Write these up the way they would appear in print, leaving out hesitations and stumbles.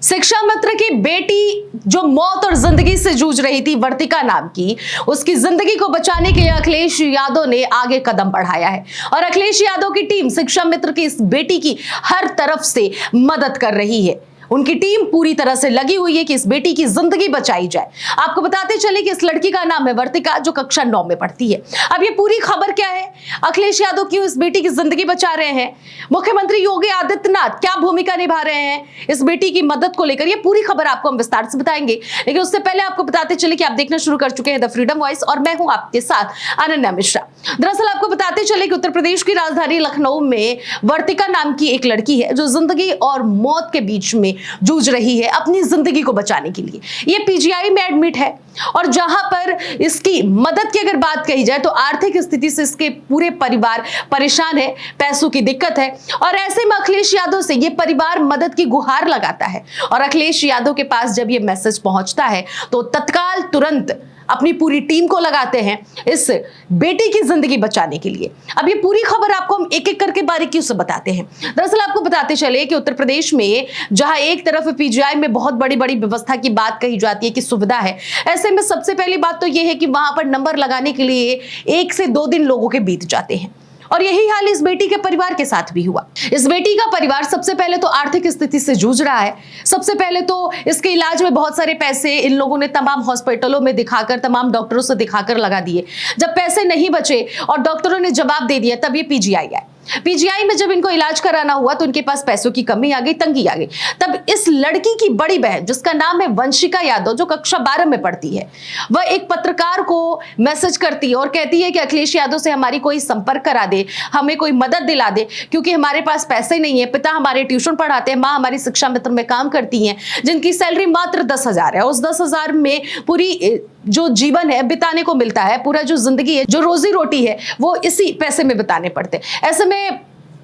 शिक्षा मित्र की बेटी जो मौत और जिंदगी से जूझ रही थी, वर्तिका नाम की, उसकी जिंदगी को बचाने के लिए अखिलेश यादव ने आगे कदम बढ़ाया है और अखिलेश यादव की टीम शिक्षा मित्र की इस बेटी की हर तरफ से मदद कर रही है। उनकी टीम पूरी तरह से लगी हुई है कि इस बेटी की जिंदगी बचाई जाए। आपको बताते चले कि इस लड़की का नाम है वर्तिका, जो कक्षा 9 में पढ़ती है। अब ये पूरी खबर क्या है, अखिलेश यादव क्यों इस बेटी की जिंदगी बचा रहे हैं, मुख्यमंत्री योगी आदित्यनाथ क्या भूमिका निभा रहे हैं इस बेटी की मदद को लेकर, ये पूरी खबर आपको हम विस्तार से बताएंगे। लेकिन उससे पहले आपको बताते चले कि आप देखना शुरू कर चुके हैं द फ्रीडम वॉइस और मैं हूं आपके साथ अनन्या मिश्रा। दरअसल आपको बताते चले कि उत्तर प्रदेश की राजधानी लखनऊ में वर्तिका नाम की एक लड़की है जो जिंदगी और मौत के बीच में जूझ रही है अपनी जिंदगी को बचाने के लिए। ये पीजीआई में एडमिट है और जहां पर इसकी मदद की अगर बात कही जाए तो आर्थिक स्थिति से इसके पूरे परिवार परेशान है, पैसों की दिक्कत है और ऐसे में अखिलेश यादव से ये परिवार मदद की गुहार लगाता है और अखिलेश यादव के पास जब ये मैसेज पहुंचता है तो तत्काल तुरंत अपनी पूरी टीम को लगाते हैं इस बेटी की जिंदगी बचाने के लिए। अब ये पूरी खबर आपको हम एक एक करके बारीकियों से बताते हैं। दरअसल आपको बताते चले कि उत्तर प्रदेश में जहां एक तरफ पीजीआई में बहुत बड़ी बड़ी व्यवस्था की बात कही जाती है कि सुविधा है, ऐसे में सबसे पहली बात तो यह है कि वहां पर नंबर लगाने के लिए 1 से 2 दिन लोगों के बीत जाते हैं और यही हाल इस बेटी के परिवार के साथ भी हुआ। इस बेटी का परिवार सबसे पहले तो आर्थिक स्थिति से जूझ रहा है। सबसे पहले तो इसके इलाज में बहुत सारे पैसे इन लोगों ने तमाम हॉस्पिटलों में दिखाकर, तमाम डॉक्टरों से दिखाकर लगा दिए। जब पैसे नहीं बचे और डॉक्टरों ने जवाब दे दिया तब ये पीजीआई आए। पीजीआई में जब इनको इलाज कराना हुआ तो उनके पास पैसों की कमी आ गई, तंगी आ गई। तब इस लड़की की बड़ी बहन जिसका नाम है वंशिका यादव, जो कक्षा 12 में पढ़ती है, वह एक पत्रकार को मैसेज करती है और कहती है कि अखिलेश यादव से हमारी कोई संपर्क करा दे, हमें कोई मदद दिला दे, क्योंकि हमारे पास पैसे नहीं है। पिता हमारे ट्यूशन पढ़ाते हैं, माँ हमारी शिक्षा मित्र में काम करती हैं, जिनकी सैलरी मात्र 10,000 है। उस 10,000 में पूरी जो जीवन है बिताने को मिलता है, पूरा जो जिंदगी है, जो रोजी रोटी है, वो इसी पैसे में बिताने पड़ते। ऐसे में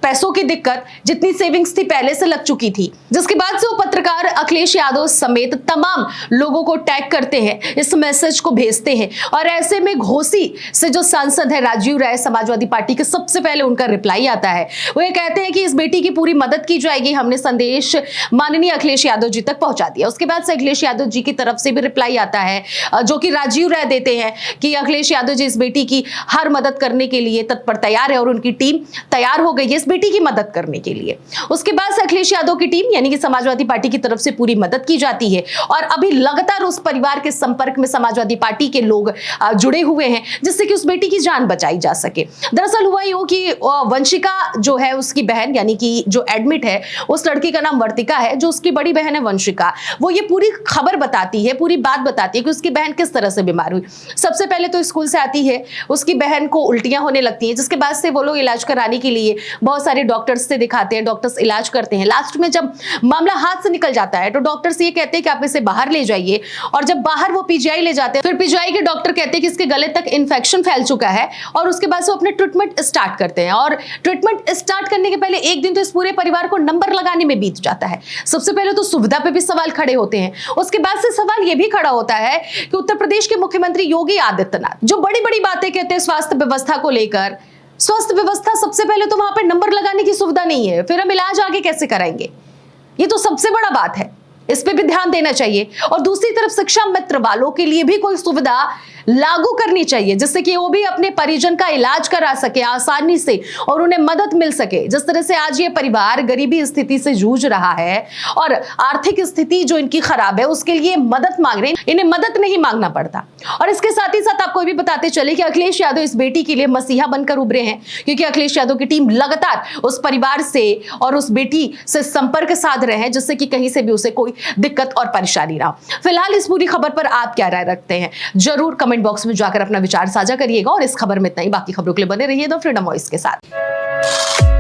पैसों की दिक्कत, जितनी सेविंग्स थी पहले से लग चुकी थी, जिसके बाद से वो पत्रकार अखिलेश यादव समेत तमाम लोगों को टैग करते हैं, इस मैसेज को भेजते हैं और ऐसे में घोसी से जो सांसद है राजीव राय, समाजवादी पार्टी के, सबसे पहले उनका रिप्लाई आता है। वो ये कहते हैं कि इस बेटी की पूरी मदद की जाएगी, हमने संदेश माननीय अखिलेश यादव जी तक पहुंचा दिया। उसके बाद से अखिलेश यादव जी की तरफ से भी रिप्लाई आता है जो कि राजीव राय देते हैं कि अखिलेश यादव जी इस बेटी की हर मदद करने के लिए तत्पर तैयार है और उनकी टीम तैयार हो गई है इस बेटी की मदद करने के लिए। उसके बाद से अखिलेश यादव की टीम यानी कि समाजवादी पार्टी की तरफ से पूरी मदद की जाती है और अभी लगातार उस परिवार के संपर्क में समाजवादी पार्टी के लोग जुड़े हुए हैं जिससे कि उस बेटी की जान बचाई जा सके। दरअसल हुआ यूं कि वंशिका जो है उसकी बहन यानी कि जो एडमिट है, उस लड़की का नाम वर्तिका है, जो उसकी बड़ी बहन है वंशिका, वो ये पूरी खबर बताती है, पूरी बात बताती है कि उसकी बहन किस तरह से बीमार हुई। सबसे पहले तो स्कूल से आती है, उसकी बहन को उल्टियां होने लगती हैं, जिसके बाद से वो लोग इलाज कराने के लिए बहुत सारे डॉक्टर्स से दिखाते हैं, डॉक्टर्स इलाज करते हैं। लास्ट में जब मामला हाथ से निकल जाता है तो डॉक्टर्स ये कहते हैं कि आप इसे बाहर ले जाइए और जब बाहर वो पीजीआई ले जाते हैं, फिर पीजीआई के डॉक्टर कहते हैं कि इसके गले तक इन्फेक्शन फैल चुका है और उसके बाद से वो अपने ट्रीटमेंट स्टार्ट करते हैं और ट्रीटमेंट स्टार्ट करने के पहले एक दिन तो इस पूरे परिवार को नंबर लगाने में बीत जाता है। सबसे पहले तो सुविधा पे भी सवाल खड़े होते हैं, उसके बाद से सवाल ये भी खड़ा होता है कि उत्तर प्रदेश के मुख्यमंत्री योगी आदित्यनाथ जो बड़ी बड़ी बातें कहते हैं स्वास्थ्य व्यवस्था को लेकर, स्वास्थ्य व्यवस्था सबसे पहले तो वहां पर नंबर लगाने की सुविधा नहीं है, फिर हम इलाज आगे कैसे कराएंगे? ये तो सबसे बड़ा बात है, इस पे भी ध्यान देना चाहिए। और दूसरी तरफ शिक्षा मित्र वालों के लिए भी कोई सुविधा लागू करनी चाहिए जिससे कि वो भी अपने परिजन का इलाज करा सके आसानी से और उन्हें मदद मिल सके। जिस तरह से आज ये परिवार गरीबी स्थिति से जूझ रहा है और आर्थिक स्थिति जो इनकी खराब है उसके लिए मदद मांग रहे हैं, इन्हें मदद नहीं मांगना पड़ता। और इसके साथ ही साथ आपको भी बताते चले कि अखिलेश यादव इस बेटी के लिए मसीहा बनकर उभरे हैं, क्योंकि अखिलेश यादव की टीम लगातार उस परिवार से और उस बेटी से संपर्क साध रहे हैं जिससे कि कहीं से भी उसे कोई दिक्कत और परेशानी ना हो। फिलहाल इस पूरी खबर पर आप क्या राय रखते हैं, जरूर कमेंट बॉक्स में जाकर अपना विचार साझा करिएगा और इस खबर में इतना ही। बाकी खबरों के लिए बने रहिए द फ्रीडम वॉइस के साथ।